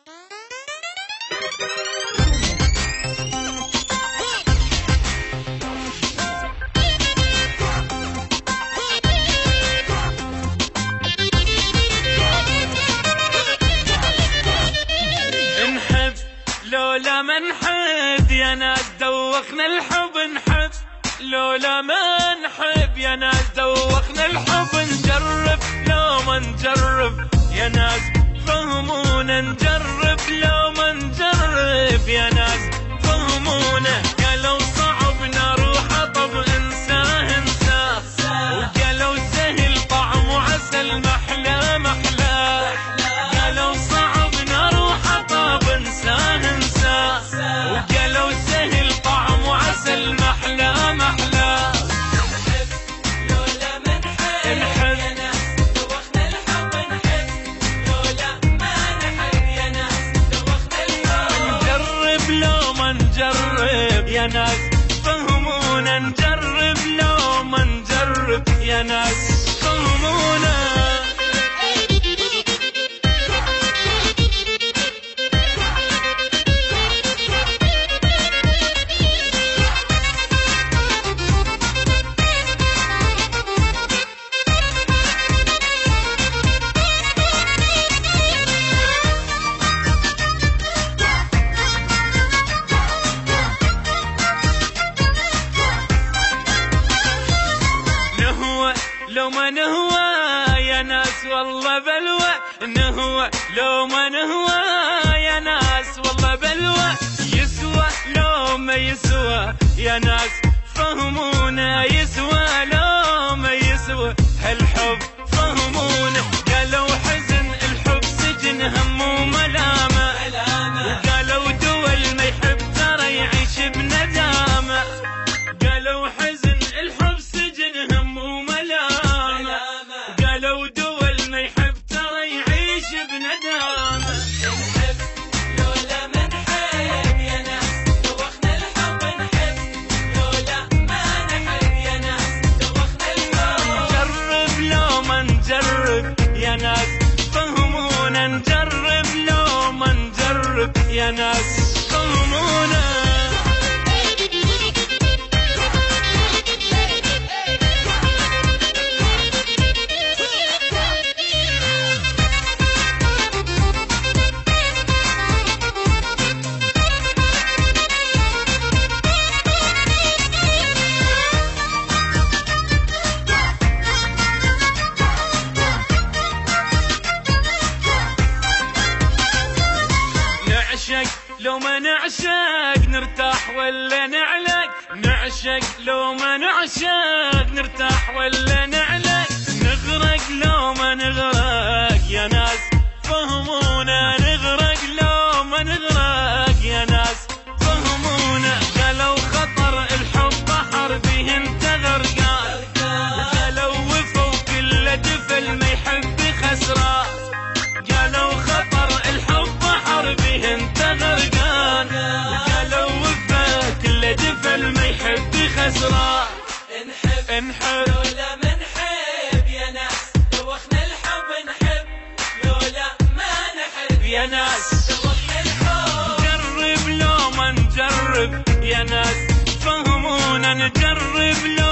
نحب لولا ما نحب يا ناس دوخنا الحب، نحب لولا ما نحب يا ناس دوخنا الحب، نجرب لو ما نجرب يا ناس فهمونا، نجرب لو ما نجرب يا ناس فهمونا. قالوا صعب نروح طب انساه انساه، وقالوا سهل طعم وعسل محلى محلى، قالوا صعب نروح طب انساه انساه، وقالوا سهل طعم وعسل محلى محلى. يا ناس فهمونا، نجرب لو ما نجرب يا ناس فهمونا. لو ما نهوى يا ناس والله بلوى، نهوى لو ما نهوى يا ناس والله بلوى، يسوى لو ما يسوى يا ناس فهمونا، يسوى لو ما يسوى هالحب فهمونا. قالوا حزن الحب سجن هم وملامة، وقالوا دول ما يحب ترى يعيش بندامة، قالوا حزن الحب سجن هم وملامة، قالوا دول ما يحب ترى يعيش بندامة. نحب لولا ما نحب يا ناس دوخنا الحب، نحب لولا ما نحب يا ناس دوخنا الحب، نجرب لو ما نجرب يا ناس فهمونا، نجرب لو ما نجرب يا ناس فهمونا. لو ما نعشق نرتاح ولا نعلق، نعشق لو ما نعشق نرتاح ولا نعلق، نغرق لو ما نغرق يا ناس فهمونا، نغرق لو ما نغرق يا ناس فهمونا. قالوا خطر الحب بحر به انت غرقان، قالوا وفوا كل دفل ما يحب خسران، قالوا خطر الحب بحر به انت غرقان، قالوا وفا كل دفل ما يحب خسران. نحب لولا ما نحب يا ناس دوخنا الحب، نحب لولا ما نحب يا ناس دوخنا الحب، نجرب لو ما نجرب يا ناس فهمونا، نجرب لو